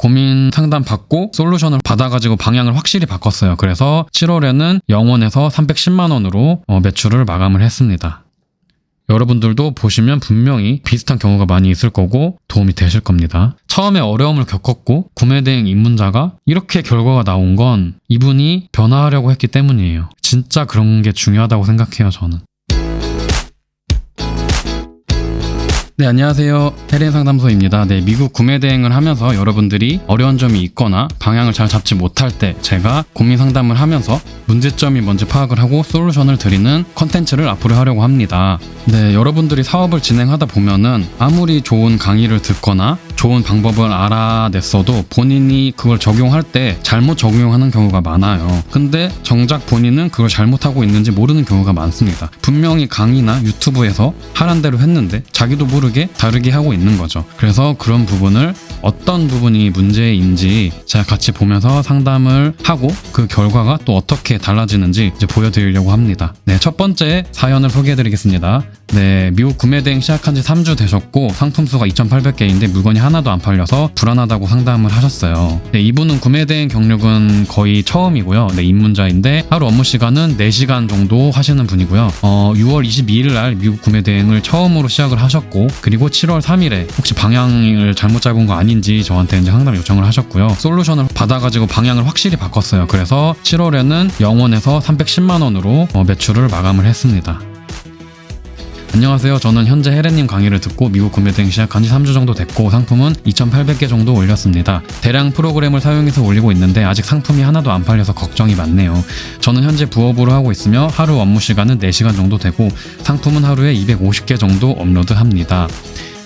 고민 상담 받고 솔루션을 받아가지고 방향을 확실히 바꿨어요. 그래서 7월에는 0원에서 310만 원으로 매출을 마감을 했습니다. 여러분들도 보시면 분명히 비슷한 경우가 많이 있을 거고 도움이 되실 겁니다. 처음에 어려움을 겪었고 구매 대행 입문자가 이렇게 결과가 나온 건 이분이 변화하려고 했기 때문이에요. 진짜 그런 게 중요하다고 생각해요, 저는. 네, 안녕하세요. 해린상담소입니다. 네, 미국 구매 대행을 하면서 여러분들이 어려운 점이 있거나 방향을 잘 잡지 못할 때 제가 고민 상담을 하면서 문제점이 뭔지 파악을 하고 솔루션을 드리는 컨텐츠를 앞으로 하려고 합니다. 네, 여러분들이 사업을 진행하다 보면은 아무리 좋은 강의를 듣거나 좋은 방법을 알아냈어도 본인이 그걸 적용할 때 잘못 적용하는 경우가 많아요. 근데 정작 본인은 그걸 잘못하고 있는지 모르는 경우가 많습니다. 분명히 강의나 유튜브에서 하란 대로 했는데 자기도 모르게 다르게 하고 있는 거죠. 그래서 그런 부분을 어떤 부분이 문제인지 제가 같이 보면서 상담을 하고 그 결과가 또 어떻게 달라지는지 이제 보여드리려고 합니다. 네, 첫 번째 사연을 소개해드리겠습니다. 네, 미국 구매 대행 시작한 지 3주 되셨고 상품 수가 2,800개인데 물건이 하나도 안 팔려서 불안하다고 상담을 하셨어요. 네, 이분은 구매 대행 경력은 거의 처음이고요. 네, 입문자인데 하루 업무 시간은 4시간 정도 하시는 분이고요. 6월 22일 날 미국 구매 대행을 처음으로 시작을 하셨고 그리고 7월 3일에 혹시 방향을 잘못 잡은 거 아닌지 저한테 이제 상담 요청을 하셨고요. 솔루션을 받아가지고 방향을 확실히 바꿨어요. 그래서 7월에는 0원에서 310만 원으로 매출을 마감을 했습니다. 안녕하세요. 저는 현재 혜련님 강의를 듣고 미국 구매 대행 시작한 지 3주 정도 됐고 상품은 2,800개 정도 올렸습니다. 대량 프로그램을 사용해서 올리고 있는데 아직 상품이 하나도 안 팔려서 걱정이 많네요. 저는 현재 부업으로 하고 있으며 하루 업무 시간은 4시간 정도 되고 상품은 하루에 250개 정도 업로드합니다.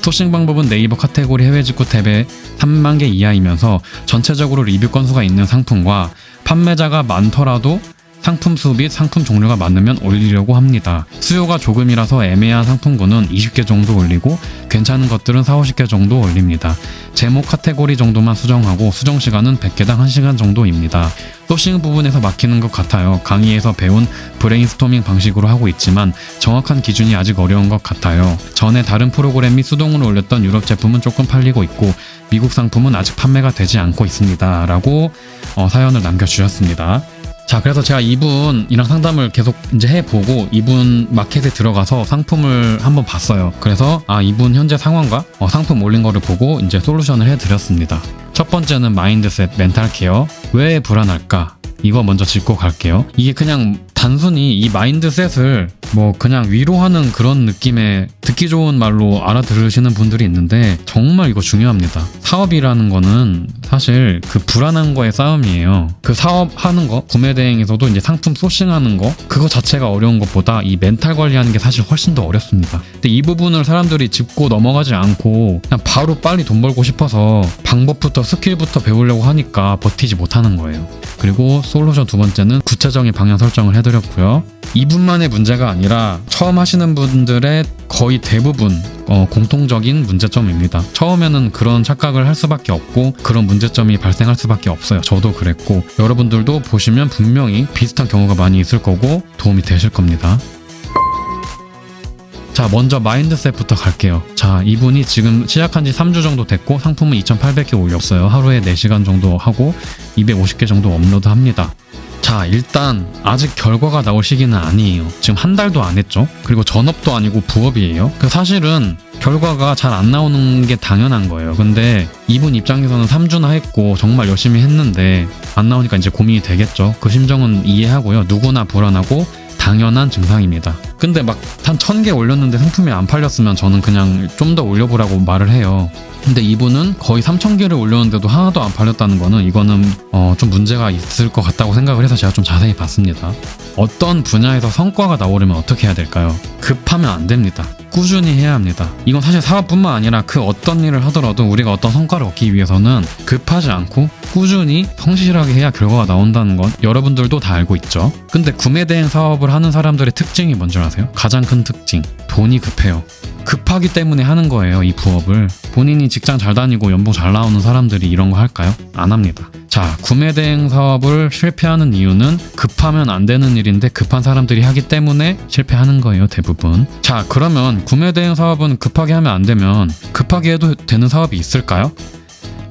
소싱 방법은 네이버 카테고리 해외 직구 탭에 3만 개 이하이면서 전체적으로 리뷰 건수가 있는 상품과 판매자가 많더라도 상품 수 및 상품 종류가 많으면 올리려고 합니다. 수요가 조금이라서 애매한 상품군은 20개 정도 올리고 괜찮은 것들은 40-50개 정도 올립니다. 제목 카테고리 정도만 수정하고 수정 시간은 100개당 1시간 정도입니다. 소싱 부분에서 막히는 것 같아요. 강의에서 배운 브레인스토밍 방식으로 하고 있지만 정확한 기준이 아직 어려운 것 같아요. 전에 다른 프로그램 및 수동으로 올렸던 유럽 제품은 조금 팔리고 있고 미국 상품은 아직 판매가 되지 않고 있습니다. 라고 사연을 남겨주셨습니다. 자, 그래서 제가 이분이랑 상담을 계속 이제 해보고 이분 마켓에 들어가서 상품을 한번 봤어요. 그래서 이분 현재 상황과 상품 올린 거를 보고 이제 솔루션을 해드렸습니다. 첫 번째는 마인드셋, 멘탈 케어. 왜 불안할까? 이거 먼저 짚고 갈게요. 이게 그냥 단순히 이 마인드셋을 그냥 위로하는 그런 느낌의 듣기 좋은 말로 알아들으시는 분들이 있는데 정말 이거 중요합니다. 사업이라는 거는 사실 그 불안한 거의 싸움이에요. 그 사업하는 거, 구매 대행에서도 이제 상품 소싱하는 거, 그거 자체가 어려운 것보다 이 멘탈 관리하는 게 사실 훨씬 더 어렵습니다. 근데 이 부분을 사람들이 짚고 넘어가지 않고 그냥 바로 빨리 돈 벌고 싶어서 방법부터 스킬부터 배우려고 하니까 버티지 못하는 거예요. 그리고 솔루션 두 번째는 구체적인 방향 설정을 해드렸고요. 이분만의 문제가 아니라 처음 하시는 분들의 거의 대부분 공통적인 문제점입니다. 처음에는 그런 착각을 할 수밖에 없고 그런 문제점이 발생할 수밖에 없어요. 저도 그랬고 여러분들도 보시면 분명히 비슷한 경우가 많이 있을 거고 도움이 되실 겁니다. 자, 먼저 마인드셋부터 갈게요. 자, 이분이 지금 시작한 지 3주 정도 됐고 상품은 2,800개 올렸어요. 하루에 4시간 정도 하고 250개 정도 업로드합니다. 자, 일단 아직 결과가 나올 시기는 아니에요. 지금 한 달도 안 했죠. 그리고 전업도 아니고 부업이에요. 사실은 결과가 잘 안 나오는 게 당연한 거예요. 근데 이분 입장에서는 3주나 했고 정말 열심히 했는데 안 나오니까 이제 고민이 되겠죠. 그 심정은 이해하고요. 누구나 불안하고 당연한 증상입니다. 근데 막 한 1,000개 올렸는데 상품이 안 팔렸으면 저는 그냥 좀 더 올려보라고 말을 해요. 근데 이분은 거의 3,000개를 올렸는데도 하나도 안 팔렸다는 거는 이거는 좀 문제가 있을 것 같다고 생각을 해서 제가 좀 자세히 봤습니다. 어떤 분야에서 성과가 나오려면 어떻게 해야 될까요? 급하면 안 됩니다. 꾸준히 해야 합니다. 이건 사실 사업뿐만 아니라 그 어떤 일을 하더라도 우리가 어떤 성과를 얻기 위해서는 급하지 않고 꾸준히 성실하게 해야 결과가 나온다는 건 여러분들도 다 알고 있죠. 근데 구매 대행 사업을 하는 사람들의 특징이 뭔지 아세요? 가장 큰 특징, 돈이 급해요. 급하기 때문에 하는 거예요. 이 부업을. 본인이 직장 잘 다니고 연봉 잘 나오는 사람들이 이런 거 할까요? 안 합니다. 자, 구매 대행 사업을 실패하는 이유는 급하면 안 되는 일인데 급한 사람들이 하기 때문에 실패하는 거예요, 대부분. 자, 그러면 구매 대행 사업은 급하게 하면 안 되면 급하게 해도 되는 사업이 있을까요?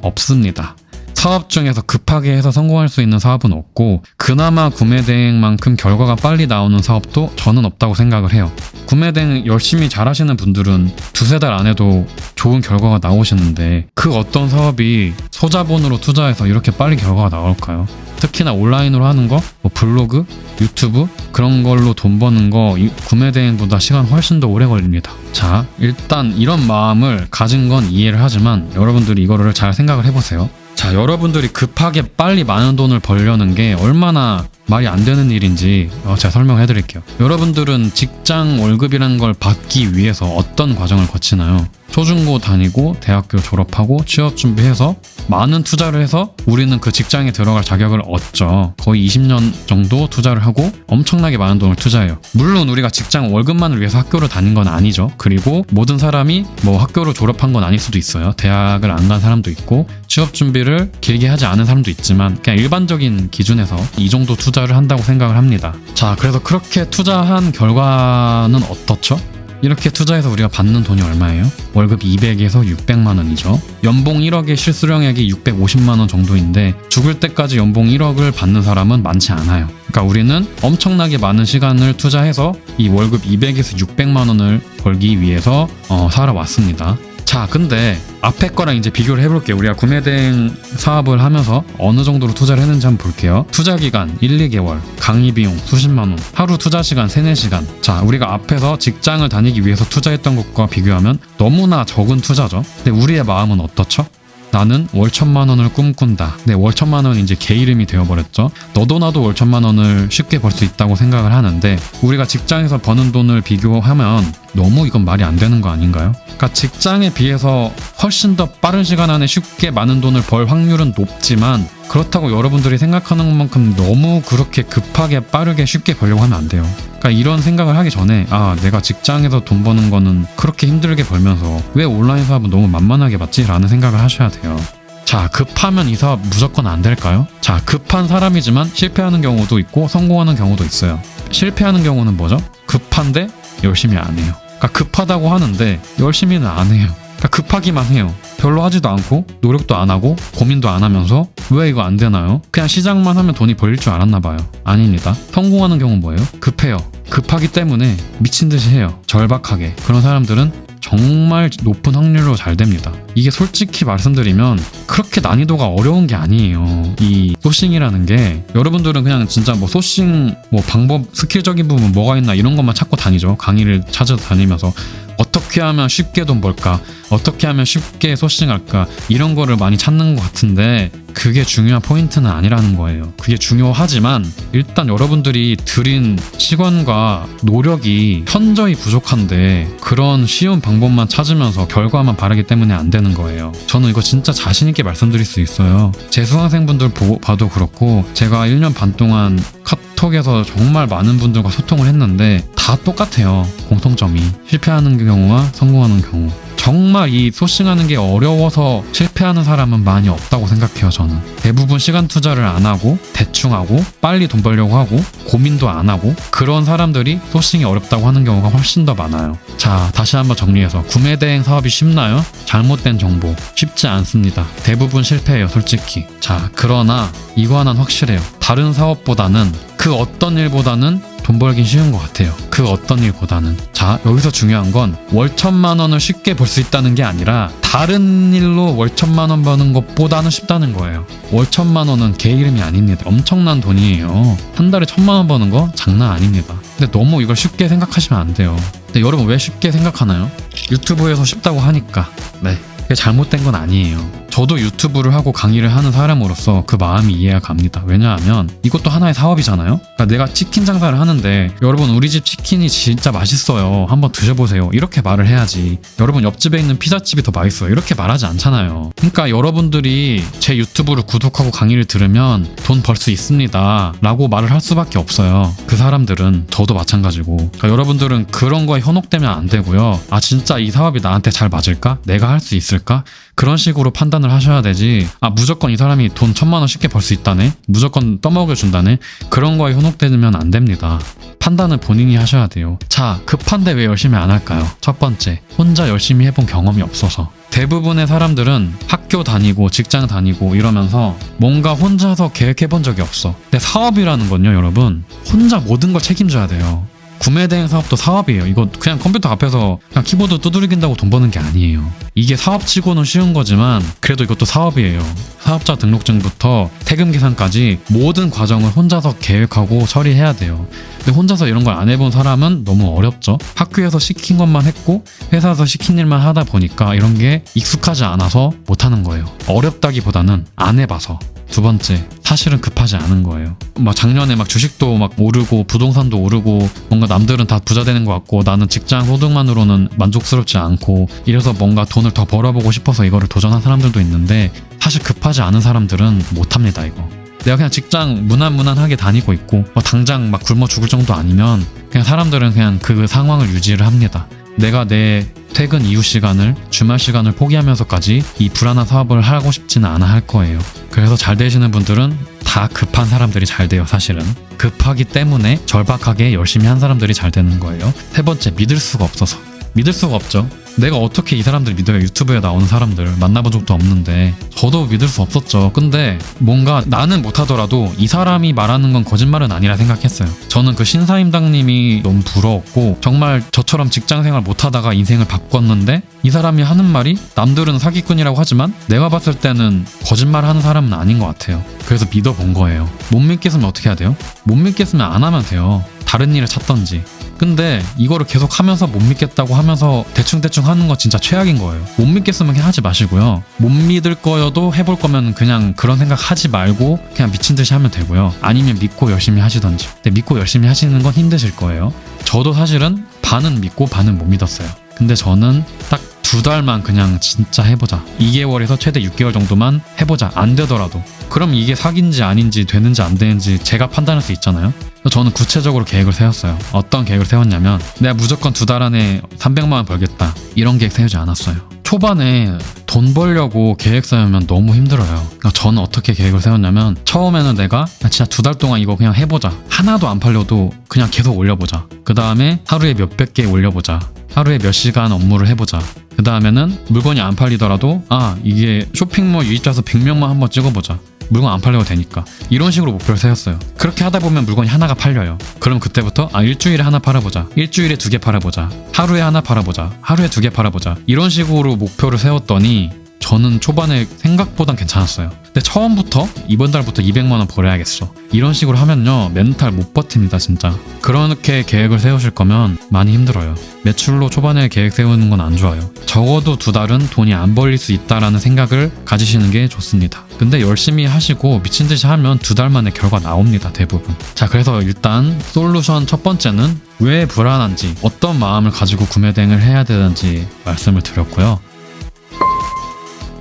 없습니다. 사업 중에서 급하게 해서 성공할 수 있는 사업은 없고 그나마 구매대행만큼 결과가 빨리 나오는 사업도 저는 없다고 생각을 해요. 구매대행 열심히 잘하시는 분들은 두세 달 안에도 좋은 결과가 나오시는데 그 어떤 사업이 소자본으로 투자해서 이렇게 빨리 결과가 나올까요? 특히나 온라인으로 하는 거, 뭐 블로그, 유튜브 그런 걸로 돈 버는 거 구매대행보다 시간 훨씬 더 오래 걸립니다. 자, 일단 이런 마음을 가진 건 이해를 하지만 여러분들이 이거를 잘 생각을 해보세요. 자, 여러분들이 급하게 빨리 많은 돈을 벌려는 게 얼마나 말이 안 되는 일인지 제가 설명해 드릴게요. 여러분들은 직장 월급이라는 걸 받기 위해서 어떤 과정을 거치나요? 초중고 다니고 대학교 졸업하고 취업 준비해서 많은 투자를 해서 우리는 그 직장에 들어갈 자격을 얻죠. 거의 20년 정도 투자를 하고 엄청나게 많은 돈을 투자해요. 물론 우리가 직장 월급만을 위해서 학교를 다닌 건 아니죠. 그리고 모든 사람이 뭐 학교를 졸업한 건 아닐 수도 있어요. 대학을 안 간 사람도 있고 취업 준비를 길게 하지 않은 사람도 있지만 그냥 일반적인 기준에서 이 정도 투자를 한다고 생각을 합니다. 자, 그래서 그렇게 투자한 결과는 어떻죠? 이렇게 투자해서 우리가 받는 돈이 얼마예요? 월급 200에서 600만 원이죠. 연봉 1억의 실수령액이 650만 원 정도인데 죽을 때까지 연봉 1억을 받는 사람은 많지 않아요. 그러니까 우리는 엄청나게 많은 시간을 투자해서 이 월급 200에서 600만 원을 벌기 위해서 살아왔습니다. 자, 근데 앞에 거랑 이제 비교를 해볼게요. 우리가 구매대행 사업을 하면서 어느 정도로 투자를 했는지 한번 볼게요. 투자 기간 1, 2개월, 강의 비용 수십만 원, 하루 투자 시간 3, 4시간. 자, 우리가 앞에서 직장을 다니기 위해서 투자했던 것과 비교하면 너무나 적은 투자죠. 근데 우리의 마음은 어떻죠? 나는 월 1,000만 원을 꿈꾼다. 네, 월 1,000만 원이 이제 개 이름이 되어버렸죠. 너도 나도 월 1,000만 원을 쉽게 벌 수 있다고 생각을 하는데 우리가 직장에서 버는 돈을 비교하면 너무 이건 말이 안 되는 거 아닌가요? 그러니까 직장에 비해서 훨씬 더 빠른 시간 안에 쉽게 많은 돈을 벌 확률은 높지만 그렇다고 여러분들이 생각하는 것만큼 너무 그렇게 급하게 빠르게 쉽게 벌려고 하면 안 돼요. 그러니까 이런 생각을 하기 전에 내가 직장에서 돈 버는 거는 그렇게 힘들게 벌면서 왜 온라인 사업은 너무 만만하게 받지? 라는 생각을 하셔야 돼요. 자, 급하면 이 사업 무조건 안 될까요? 자, 급한 사람이지만 실패하는 경우도 있고 성공하는 경우도 있어요. 실패하는 경우는 뭐죠? 급한데 열심히 안 해요. 그러니까 급하다고 하는데 열심히는 안 해요. 그러니까 급하기만 해요. 별로 하지도 않고 노력도 안 하고 고민도 안 하면서 왜 이거 안 되나요? 그냥 시작만 하면 돈이 벌릴 줄 알았나 봐요. 아닙니다. 성공하는 경우는 뭐예요? 급해요. 급하기 때문에 미친 듯이 해요. 절박하게. 그런 사람들은 정말 높은 확률로 잘 됩니다. 이게 솔직히 말씀드리면 그렇게 난이도가 어려운 게 아니에요. 이 소싱이라는 게 여러분들은 그냥 진짜 뭐 소싱 뭐 방법 스킬적인 부분 뭐가 있나 이런 것만 찾고 다니죠. 강의를 찾아 다니면서 어떻게 하면 쉽게 돈 벌까? 어떻게 하면 쉽게 소싱할까? 이런 거를 많이 찾는 것 같은데 그게 중요한 포인트는 아니라는 거예요. 그게 중요하지만 일단 여러분들이 들인 시간과 노력이 현저히 부족한데 그런 쉬운 방법만 찾으면서 결과만 바라기 때문에 안 되는 거예요. 저는 이거 진짜 자신 있게 말씀드릴 수 있어요. 제 수강생분들 봐도 그렇고 제가 1년 반 동안 카톡에서 정말 많은 분들과 소통을 했는데 다 똑같아요. 공통점이 실패하는 경우와 성공하는 경우. 정말 이 소싱하는 게 어려워서 실패하는 사람은 많이 없다고 생각해요. 저는 대부분 시간 투자를 안 하고 대충 하고 빨리 돈 벌려고 하고 고민도 안 하고 그런 사람들이 소싱이 어렵다고 하는 경우가 훨씬 더 많아요. 자, 다시 한번 정리해서 구매대행 사업이 쉽나요? 잘못된 정보. 쉽지 않습니다. 대부분 실패해요, 솔직히. 자, 그러나 이거 하나는 확실해요. 다른 사업보다는 그 어떤 일보다는 돈 벌긴 쉬운 것 같아요. 그 어떤 일보다는. 자, 여기서 중요한 건 월 1,000만 원을 쉽게 벌 수 있다는 게 아니라 다른 일로 월 1,000만 원 버는 것보다는 쉽다는 거예요. 월 1,000만 원은 개 이름이 아닙니다. 엄청난 돈이에요. 한 달에 1,000만 원 버는 거 장난 아닙니다. 근데 너무 이걸 쉽게 생각하시면 안 돼요. 근데 여러분 왜 쉽게 생각하나요? 유튜브에서 쉽다고 하니까. 네. 그게 잘못된 건 아니에요. 저도 유튜브를 하고 강의를 하는 사람으로서 그 마음이 이해가 갑니다. 왜냐하면 이것도 하나의 사업이잖아요. 그러니까 내가 치킨 장사를 하는데 여러분 우리 집 치킨이 진짜 맛있어요. 한번 드셔보세요. 이렇게 말을 해야지. 여러분 옆집에 있는 피자집이 더 맛있어요. 이렇게 말하지 않잖아요. 그러니까 여러분들이 제 유튜브를 구독하고 강의를 들으면 돈 벌 수 있습니다 라고 말을 할 수밖에 없어요. 그 사람들은 저도 마찬가지고. 그러니까 여러분들은 그런 거에 현혹되면 안 되고요. 진짜 이 사업이 나한테 잘 맞을까? 내가 할 수 있을까? 그런 식으로 판단을 판단을 하셔야 되지, 무조건 이 사람이 돈 1,000만 원 쉽게 벌 수 있다네, 무조건 떠먹여준다네, 그런 거에 현혹되면 안 됩니다. 판단은 본인이 하셔야 돼요. 자, 급한데 왜 열심히 안 할까요? 첫 번째, 혼자 열심히 해본 경험이 없어서. 대부분의 사람들은 학교 다니고 직장 다니고 이러면서 뭔가 혼자서 계획해본 적이 없어. 근데 사업이라는 건요, 여러분, 혼자 모든 걸 책임져야 돼요. 구매대행 사업도 사업이에요. 이거 그냥 컴퓨터 앞에서 그냥 키보드 두드리긴다고 돈 버는 게 아니에요. 이게 사업치고는 쉬운 거지만 그래도 이것도 사업이에요. 사업자 등록증부터 세금 계산까지 모든 과정을 혼자서 계획하고 처리해야 돼요. 근데 혼자서 이런 걸 안 해본 사람은 너무 어렵죠. 학교에서 시킨 것만 했고 회사에서 시킨 일만 하다 보니까 이런 게 익숙하지 않아서 못하는 거예요. 어렵다기보다는 안 해봐서. 두 번째, 사실은 급하지 않은 거예요. 작년에 주식도 오르고 부동산도 오르고 뭔가 남들은 다 부자 되는 것 같고 나는 직장 소득만으로는 만족스럽지 않고 이래서 뭔가 돈을 더 벌어보고 싶어서 이거를 도전한 사람들도 있는데, 사실 급하지 않은 사람들은 못합니다. 이거 내가 그냥 직장 무난무난하게 다니고 있고 당장 굶어 죽을 정도 아니면 그냥 사람들은 그냥 그 상황을 유지를 합니다. 내가 내 퇴근 이후 시간을, 주말 시간을 포기하면서까지 이 불안한 사업을 하고 싶지는 않아 할 거예요. 그래서 잘 되시는 분들은 다 급한 사람들이 잘 돼요. 사실은 급하기 때문에 절박하게 열심히 한 사람들이 잘 되는 거예요. 세 번째, 믿을 수가 없어서. 믿을 수가 없죠. 내가 어떻게 이 사람들 믿어요? 유튜브에 나오는 사람들 만나본 적도 없는데 저도 믿을 수 없었죠. 근데 뭔가 나는 못하더라도 이 사람이 말하는 건 거짓말은 아니라 생각했어요. 저는 그 신사임당님이 너무 부러웠고, 정말 저처럼 직장생활 못하다가 인생을 바꿨는데 이 사람이 하는 말이 남들은 사기꾼이라고 하지만 내가 봤을 때는 거짓말하는 사람은 아닌 것 같아요. 그래서 믿어본 거예요. 못 믿겠으면 어떻게 해야 돼요? 못 믿겠으면 안 하면 돼요. 다른 일을 찾던지. 근데 이거를 계속 하면서 못 믿겠다고 하면서 대충대충 하는 거 진짜 최악인 거예요. 못 믿겠으면 그냥 하지 마시고요. 못 믿을 거여도 해볼 거면 그냥 그런 생각 하지 말고 그냥 미친 듯이 하면 되고요. 아니면 믿고 열심히 하시던지. 근데 믿고 열심히 하시는 건 힘드실 거예요. 저도 사실은 반은 믿고 반은 못 믿었어요. 근데 저는 딱 2달만 그냥 진짜 해보자, 2개월에서 최대 6개월 정도만 해보자. 안 되더라도 그럼 이게 사기인지 아닌지, 되는지 안 되는지 제가 판단할 수 있잖아요. 저는 구체적으로 계획을 세웠어요. 어떤 계획을 세웠냐면, 내가 무조건 2달 안에 300만 원 벌겠다, 이런 계획 세우지 않았어요. 초반에 돈 벌려고 계획 세우면 너무 힘들어요. 그러니까 저는 어떻게 계획을 세웠냐면, 처음에는 내가 진짜 2달 동안 이거 그냥 해보자, 하나도 안 팔려도 그냥 계속 올려보자. 그 다음에 하루에 몇백 개 올려보자. 하루에 몇 시간 업무를 해보자. 그 다음에는 물건이 안 팔리더라도 이게 쇼핑몰 유입자수 100명만 한번 찍어보자. 물건 안 팔려도 되니까. 이런 식으로 목표를 세웠어요. 그렇게 하다 보면 물건이 하나가 팔려요. 그럼 그때부터 일주일에 하나 팔아보자, 일주일에 2개 팔아보자, 하루에 하나 팔아보자, 하루에 2개 팔아보자, 이런 식으로 목표를 세웠더니 저는 초반에 생각보단 괜찮았어요. 근데 처음부터 이번 달부터 200만 원 벌어야겠어, 이런 식으로 하면요 멘탈 못 버팁니다 진짜. 그렇게 계획을 세우실 거면 많이 힘들어요. 매출로 초반에 계획 세우는 건 안 좋아요. 적어도 2달은 돈이 안 벌릴 수 있다라는 생각을 가지시는 게 좋습니다. 근데 열심히 하시고 미친 듯이 하면 2달 만에 결과 나옵니다, 대부분. 자, 그래서 일단 솔루션 첫 번째는 왜 불안한지, 어떤 마음을 가지고 구매 대행을 해야 되는지 말씀을 드렸고요.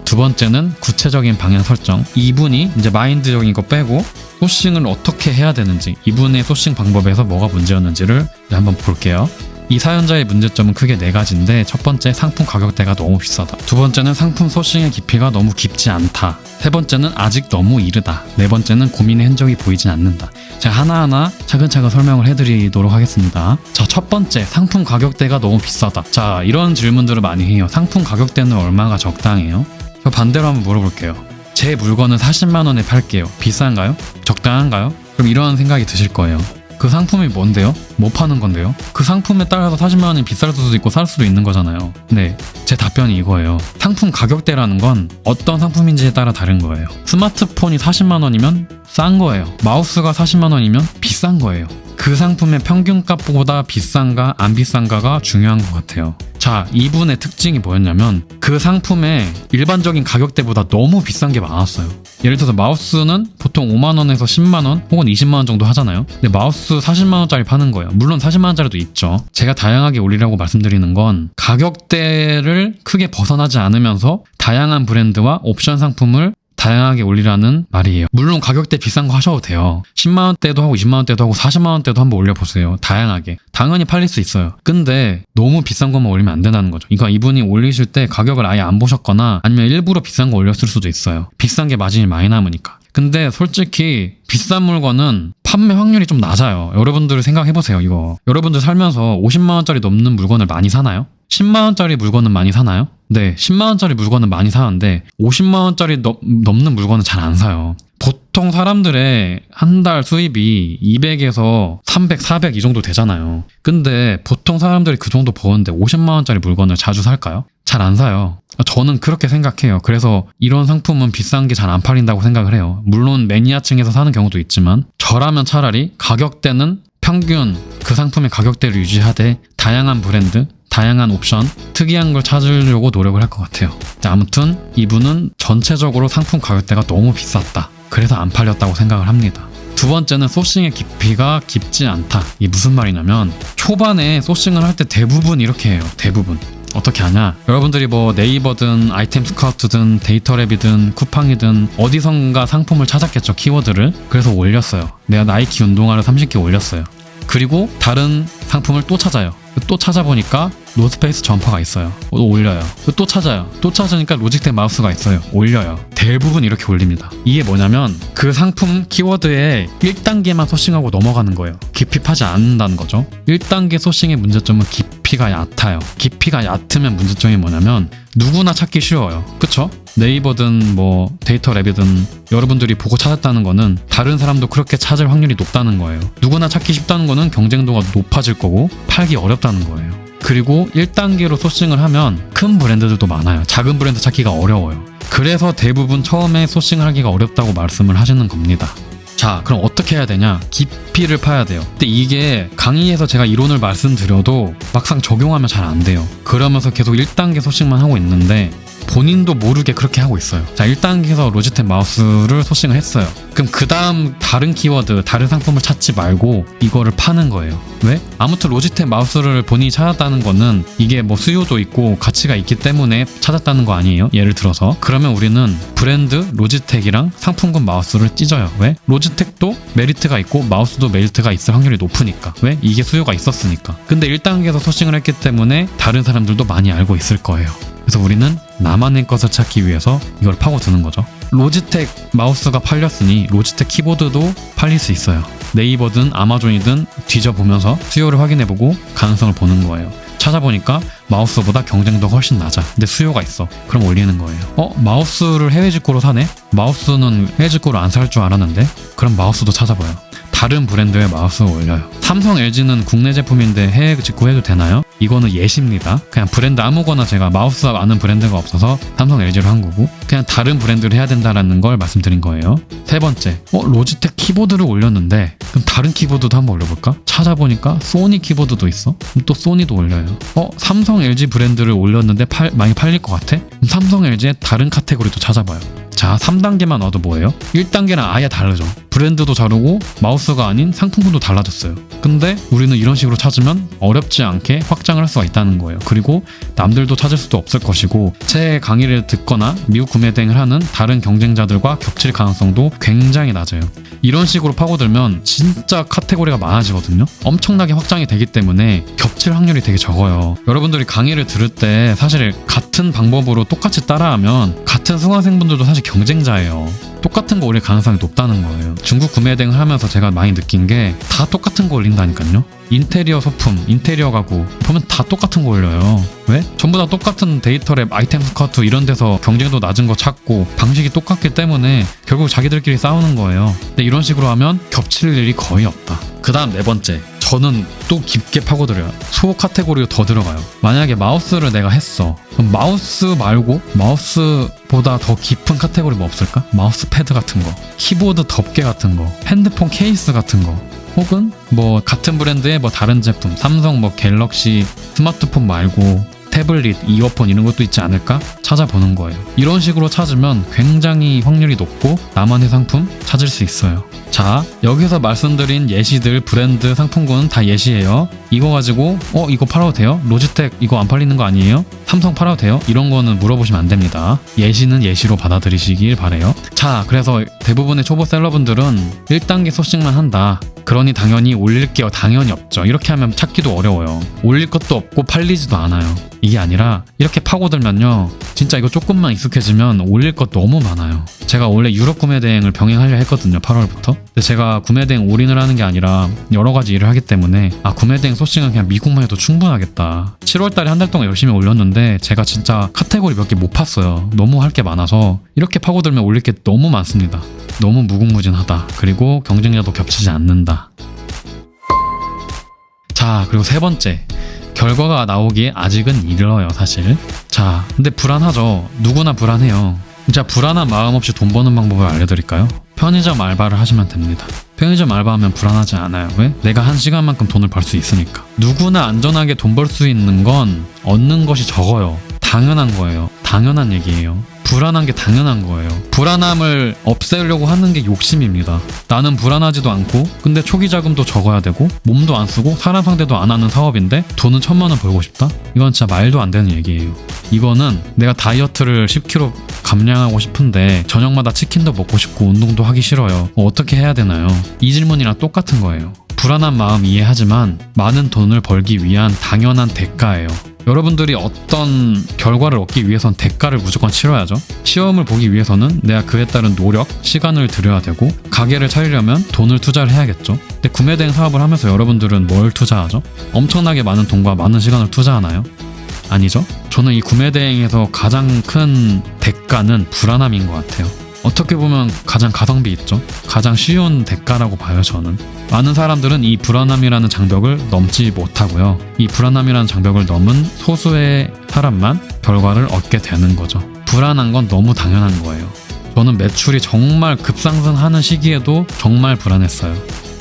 두 번째는 구체적인 방향 설정. 이분이 이제 마인드적인 거 빼고 소싱을 어떻게 해야 되는지, 이분의 소싱 방법에서 뭐가 문제였는지를 한번 볼게요. 이 사연자의 문제점은 크게 4가지인데, 첫 번째, 상품 가격대가 너무 비싸다. 두 번째는 상품 소싱의 깊이가 너무 깊지 않다. 세 번째는 아직 너무 이르다. 네 번째는 고민의 흔적이 보이진 않는다. 제가 하나하나 차근차근 설명을 해드리도록 하겠습니다. 자, 첫 번째, 상품 가격대가 너무 비싸다. 자, 이런 질문들을 많이 해요. 상품 가격대는 얼마가 적당해요? 저 반대로 한번 물어볼게요. 제 물건은 40만 원에 팔게요. 비싼가요? 적당한가요? 그럼 이런 생각이 드실 거예요. 그 상품이 뭔데요? 뭐 파는 건데요? 그 상품에 따라서 40만 원이 비쌀 수도 있고 쌀 수도 있는 거잖아요. 네, 제 답변이 이거예요. 상품 가격대라는 건 어떤 상품인지에 따라 다른 거예요. 스마트폰이 40만 원이면 싼 거예요. 마우스가 40만 원이면 비싼 거예요. 그 상품의 평균값보다 비싼가 안 비싼가가 중요한 것 같아요. 자, 이분의 특징이 뭐였냐면, 그 상품의 일반적인 가격대보다 너무 비싼 게 많았어요. 예를 들어서 마우스는 보통 5만원에서 10만원 혹은 20만원 정도 하잖아요. 근데 마우스 40만원짜리 파는 거예요. 물론 40만원짜리도 있죠. 제가 다양하게 올리라고 말씀드리는 건, 가격대를 크게 벗어나지 않으면서 다양한 브랜드와 옵션 상품을 다양하게 올리라는 말이에요. 물론 가격대 비싼 거 하셔도 돼요. 10만원대도 하고 20만원대도 하고 40만원대도 한번 올려보세요. 다양하게. 당연히 팔릴 수 있어요. 근데 너무 비싼 것만 올리면 안 된다는 거죠. 그러니까 이분이 올리실 때 가격을 아예 안 보셨거나 아니면 일부러 비싼 거 올렸을 수도 있어요. 비싼 게 마진이 많이 남으니까. 근데 솔직히 비싼 물건은 판매 확률이 좀 낮아요. 여러분들 생각해보세요, 이거. 여러분들 살면서 50만원짜리 넘는 물건을 많이 사나요? 10만원짜리 물건은 많이 사나요? 네, 10만원짜리 물건은 많이 사는데 50만원짜리 넘는 물건은 잘 안 사요. 보통 사람들의 한 달 수입이 200에서 300, 400 이 정도 되잖아요. 근데 보통 사람들이 그 정도 버는데 50만원짜리 물건을 자주 살까요? 잘 안 사요. 저는 그렇게 생각해요. 그래서 이런 상품은 비싼 게 잘 안 팔린다고 생각을 해요. 물론 매니아층에서 사는 경우도 있지만 저라면 차라리 가격대는 평균 그 상품의 가격대를 유지하되 다양한 브랜드, 다양한 옵션, 특이한 걸 찾으려고 노력을 할 것 같아요. 아무튼 이분은 전체적으로 상품 가격대가 너무 비쌌다. 그래서 안 팔렸다고 생각을 합니다. 두 번째는 소싱의 깊이가 깊지 않다. 이게 무슨 말이냐면 초반에 소싱을 할 때 대부분 이렇게 해요. 대부분. 어떻게 하냐? 여러분들이 뭐 네이버든 아이템 스카우트든 데이터랩이든 쿠팡이든 어디선가 상품을 찾았겠죠. 키워드를. 그래서 올렸어요. 내가 나이키 운동화를 30개 올렸어요. 그리고 다른 상품을 또 찾아요. 또 찾아보니까 노스페이스 점퍼가 있어요. 또 올려요. 또 찾아요. 또 찾으니까 로직텍 마우스가 있어요. 올려요. 대부분 이렇게 올립니다. 이게 뭐냐면 그 상품 키워드에 1단계만 소싱하고 넘어가는 거예요. 깊이 파지 않는다는 거죠. 1단계 소싱의 문제점은 깊이가 얕아요. 깊이가 얕으면 문제점이 뭐냐면 누구나 찾기 쉬워요. 그쵸? 네이버든 뭐 데이터랩이든 여러분들이 보고 찾았다는 거는 다른 사람도 그렇게 찾을 확률이 높다는 거예요. 누구나 찾기 쉽다는 거는 경쟁도가 높아질 거고 팔기 어렵다는 거예요. 그리고 1단계로 소싱을 하면 큰 브랜드들도 많아요. 작은 브랜드 찾기가 어려워요. 그래서 대부분 처음에 소싱을 하기가 어렵다고 말씀을 하시는 겁니다. 자, 그럼 어떻게 해야 되냐? 깊이를 파야 돼요. 근데 이게 강의에서 제가 이론을 말씀드려도 막상 적용하면 잘 안 돼요. 그러면서 계속 1단계 소싱만 하고 있는데 본인도 모르게 그렇게 하고 있어요. 자, 1단계에서 로지텍 마우스를 소싱을 했어요. 그럼 그 다음 다른 키워드, 다른 상품을 찾지 말고 이거를 파는 거예요. 왜? 아무튼 로지텍 마우스를 본인이 찾았다는 거는 이게 뭐 수요도 있고 가치가 있기 때문에 찾았다는 거 아니에요? 예를 들어서. 그러면 우리는 브랜드 로지텍이랑 상품군 마우스를 찢어요. 왜? 로지텍도 메리트가 있고 마우스도 메리트가 있을 확률이 높으니까. 왜? 이게 수요가 있었으니까. 근데 1단계에서 소싱을 했기 때문에 다른 사람들도 많이 알고 있을 거예요. 그래서 우리는 나만의 것을 찾기 위해서 이걸 파고드는 거죠. 로지텍 마우스가 팔렸으니 로지텍 키보드도 팔릴 수 있어요. 네이버든 아마존이든 뒤져보면서 수요를 확인해보고 가능성을 보는 거예요. 찾아보니까 마우스보다 경쟁도가 훨씬 낮아. 근데 수요가 있어. 그럼 올리는 거예요. 마우스를 해외 직구로 사네? 마우스는 해외 직구로 안 살 줄 알았는데? 그럼 마우스도 찾아봐요. 다른 브랜드의 마우스를 올려요. 삼성, LG는 국내 제품인데 해외 직구해도 되나요? 이거는 예시입니다. 그냥 브랜드 아무거나 제가 마우스 아는 브랜드가 없어서 삼성, LG로 한 거고 그냥 다른 브랜드를 해야 된다는 걸 말씀드린 거예요. 세 번째, 로지텍 키보드를 올렸는데 그럼 다른 키보드도 한번 올려볼까? 찾아보니까 소니 키보드도 있어? 그럼 또 소니도 올려요. 삼성, LG 브랜드를 올렸는데 많이 팔릴 것 같아? 그럼 삼성, LG의 다른 카테고리도 찾아봐요. 자, 3단계만 와도 뭐예요? 1단계랑 아예 다르죠. 브랜드도 다르고 마우스가 아닌 상품군도 달라졌어요. 근데 우리는 이런 식으로 찾으면 어렵지 않게 확장을 할 수가 있다는 거예요. 그리고 남들도 찾을 수도 없을 것이고 제 강의를 듣거나 미국 구매 대행을 하는 다른 경쟁자들과 겹칠 가능성도 굉장히 낮아요. 이런 식으로 파고들면 진짜 카테고리가 많아지거든요. 엄청나게 확장이 되기 때문에 겹칠 확률이 되게 적어요. 여러분들이 강의를 들을 때 사실 같은 방법으로 똑같이 따라하면 같은 수강생분들도 사실 경쟁자예요. 똑같은 거 올릴 가능성이 높다는 거예요. 중국 구매 대행을 하면서 제가 많이 느낀 게 다 똑같은 거 올린다니까요. 인테리어 소품, 인테리어 가구 보면 다 똑같은 거 올려요. 왜? 전부 다 똑같은 데이터랩, 아이템 스카우트 이런 데서 경쟁도 낮은 거 찾고 방식이 똑같기 때문에 결국 자기들끼리 싸우는 거예요. 근데 이런 식으로 하면 겹칠 일이 거의 없다. 그 다음 네 번째, 저는 또 깊게 파고들어요. 소 카테고리로 더 들어가요. 만약에 마우스를 내가 했어. 그럼 마우스 말고 마우스보다 더 깊은 카테고리 뭐 없을까? 마우스 패드 같은 거, 키보드 덮개 같은 거, 핸드폰 케이스 같은 거, 혹은 뭐 같은 브랜드의 뭐 다른 제품, 삼성 뭐 갤럭시 스마트폰 말고 태블릿, 이어폰 이런 것도 있지 않을까 찾아보는 거예요. 이런 식으로 찾으면 굉장히 확률이 높고 나만의 상품 찾을 수 있어요. 자, 여기서 말씀드린 예시들, 브랜드, 상품군은 다 예시예요. 이거 가지고 이거 팔아도 돼요? 로지텍 이거 안 팔리는 거 아니에요? 삼성 팔아도 돼요? 이런 거는 물어보시면 안 됩니다. 예시는 예시로 받아들이시길 바래요. 자, 그래서 대부분의 초보 셀러분들은 1단계 소싱만 한다. 그러니 당연히 올릴 게 당연히 없죠. 이렇게 하면 찾기도 어려워요. 올릴 것도 없고 팔리지도 않아요. 이게 아니라 이렇게 파고들면요, 진짜 이거 조금만 익숙해지면 올릴 것 너무 많아요. 제가 원래 유럽 구매 대행을 병행하려 했거든요, 8월부터. 근데 제가 구매 대행 올인을 하는 게 아니라 여러 가지 일을 하기 때문에 구매 대행 소싱은 그냥 미국만 해도 충분하겠다. 7월 달에 한 달 동안 열심히 올렸는데 제가 진짜 카테고리 몇 개 못 팠어요. 너무 할 게 많아서. 이렇게 파고들면 올릴 게 너무 많습니다. 너무 무궁무진하다. 그리고 경쟁자도 겹치지 않는다. 자, 그리고 세 번째, 결과가 나오기에 아직은 이르러요, 사실. 자, 근데 불안하죠. 누구나 불안해요. 진짜 불안한 마음 없이 돈 버는 방법을 알려드릴까요? 편의점 알바를 하시면 됩니다. 편의점 알바하면 불안하지 않아요. 왜? 내가 한 시간만큼 돈을 벌 수 있으니까. 누구나 안전하게 돈 벌 수 있는 건 얻는 것이 적어요. 당연한 거예요. 당연한 얘기예요. 불안한 게 당연한 거예요. 불안함을 없애려고 하는 게 욕심입니다. 나는 불안하지도 않고 근데 초기 자금도 적어야 되고 몸도 안 쓰고 사람 상대도 안 하는 사업인데 돈은 1,000만 원 벌고 싶다? 이건 진짜 말도 안 되는 얘기예요. 이거는 내가 다이어트를 10kg 감량하고 싶은데 저녁마다 치킨도 먹고 싶고 운동도 하기 싫어요. 어떻게 해야 되나요? 이 질문이랑 똑같은 거예요. 불안한 마음 이해하지만 많은 돈을 벌기 위한 당연한 대가예요. 여러분들이 어떤 결과를 얻기 위해선 대가를 무조건 치러야죠. 시험을 보기 위해서는 내가 그에 따른 노력, 시간을 들여야 되고 가게를 차리려면 돈을 투자를 해야겠죠. 근데 구매 대행 사업을 하면서 여러분들은 뭘 투자하죠? 엄청나게 많은 돈과 많은 시간을 투자하나요? 아니죠. 저는 이 구매 대행에서 가장 큰 대가는 불안함인 것 같아요. 어떻게 보면 가장 가성비 있죠. 가장 쉬운 대가라고 봐요, 저는. 많은 사람들은 이 불안함이라는 장벽을 넘지 못하고요. 이 불안함이라는 장벽을 넘은 소수의 사람만 결과를 얻게 되는 거죠. 불안한 건 너무 당연한 거예요. 저는 매출이 정말 급상승하는 시기에도 정말 불안했어요.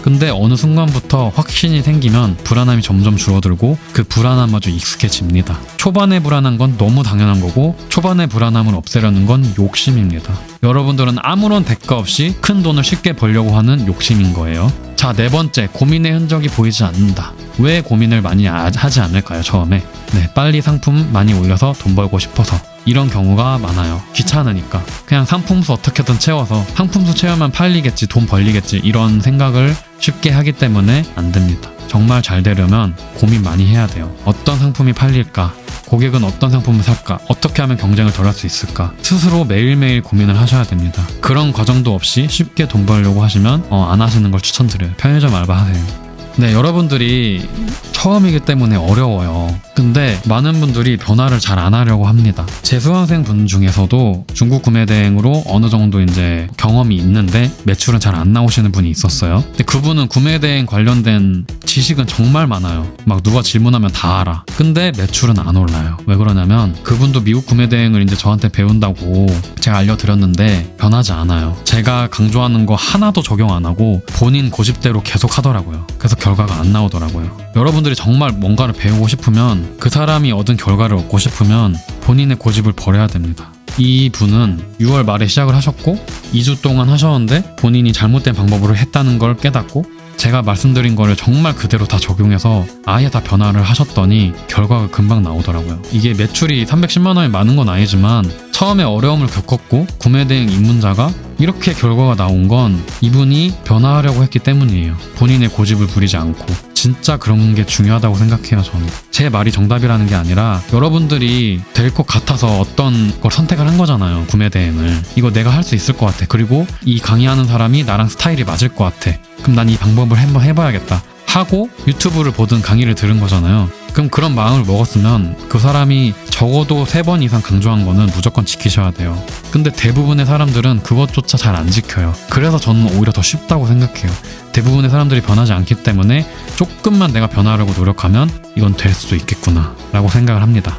근데 어느 순간부터 확신이 생기면 불안함이 점점 줄어들고 그 불안함마저 익숙해집니다. 초반에 불안한 건 너무 당연한 거고 초반에 불안함을 없애려는 건 욕심입니다. 여러분들은 아무런 대가 없이 큰 돈을 쉽게 벌려고 하는 욕심인 거예요. 자, 네 번째, 고민의 흔적이 보이지 않는다. 왜 고민을 많이 하지 않을까요, 처음에? 네, 빨리 상품 많이 올려서 돈 벌고 싶어서. 이런 경우가 많아요. 귀찮으니까. 그냥 상품수 어떻게든 채워서 상품수 채우면 팔리겠지, 돈 벌리겠지 이런 생각을 쉽게 하기 때문에 안 됩니다. 정말 잘 되려면 고민 많이 해야 돼요. 어떤 상품이 팔릴까? 고객은 어떤 상품을 살까? 어떻게 하면 경쟁을 덜 할 수 있을까? 스스로 매일매일 고민을 하셔야 됩니다. 그런 과정도 없이 쉽게 돈 벌려고 하시면 안 하시는 걸 추천드려요. 편의점 알바 하세요. 네, 여러분들이 처음이기 때문에 어려워요. 근데 많은 분들이 변화를 잘 안 하려고 합니다. 제 수강생 분 중에서도 중국 구매 대행으로 어느 정도 이제 경험이 있는데 매출은 잘 안 나오시는 분이 있었어요. 근데 그분은 구매 대행 관련된 지식은 정말 많아요. 막 누가 질문하면 다 알아. 근데 매출은 안 올라요. 왜 그러냐면 그분도 미국 구매 대행을 이제 저한테 배운다고 제가 알려드렸는데 변하지 않아요. 제가 강조하는 거 하나도 적용 안 하고 본인 고집대로 계속 하더라고요. 그래서 결과가 안 나오더라고요. 여러분들이 정말 뭔가를 배우고 싶으면 그 사람이 얻은 결과를 얻고 싶으면 본인의 고집을 버려야 됩니다. 이 분은 6월 말에 시작을 하셨고 2주 동안 하셨는데 본인이 잘못된 방법으로 했다는 걸 깨닫고 제가 말씀드린 거를 정말 그대로 다 적용해서 아예 다 변화를 하셨더니 결과가 금방 나오더라고요. 이게 매출이 310만 원이 많은 건 아니지만 처음에 어려움을 겪었고 구매 대행 입문자가 이렇게 결과가 나온 건 이분이 변화하려고 했기 때문이에요. 본인의 고집을 부리지 않고. 진짜 그런 게 중요하다고 생각해요, 저는. 제 말이 정답이라는 게 아니라 여러분들이 될 것 같아서 어떤 걸 선택을 한 거잖아요, 구매 대행을. 이거 내가 할 수 있을 것 같아. 그리고 이 강의하는 사람이 나랑 스타일이 맞을 것 같아. 그럼 난 이 방법을 한번 해봐야겠다 하고 유튜브를 보든 강의를 들은 거잖아요. 그럼 그런 마음을 먹었으면 그 사람이 적어도 3번 이상 강조한 거는 무조건 지키셔야 돼요. 근데 대부분의 사람들은 그것조차 잘 안 지켜요. 그래서 저는 오히려 더 쉽다고 생각해요. 대부분의 사람들이 변하지 않기 때문에 조금만 내가 변하려고 노력하면 이건 될 수도 있겠구나 라고 생각을 합니다.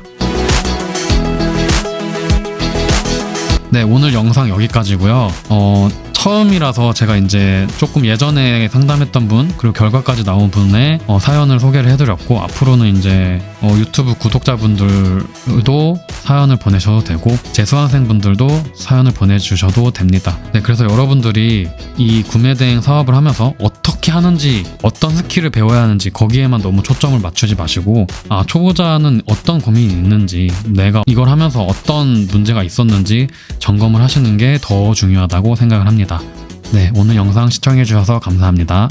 네, 오늘 영상 여기까지고요. 처음이라서 제가 이제 조금 예전에 상담했던 분 그리고 결과까지 나온 분의 사연을 소개를 해드렸고, 앞으로는 이제 유튜브 구독자분들도 사연을 보내셔도 되고 재수강생분들도 사연을 보내주셔도 됩니다. 네, 그래서 여러분들이 이 구매대행 사업을 하면서 어떻게 하는지, 어떤 스킬을 배워야 하는지 거기에만 너무 초점을 맞추지 마시고, 초보자는 어떤 고민이 있는지, 내가 이걸 하면서 어떤 문제가 있었는지 점검을 하시는 게 더 중요하다고 생각을 합니다. 네, 오늘 영상 시청해주셔서 감사합니다.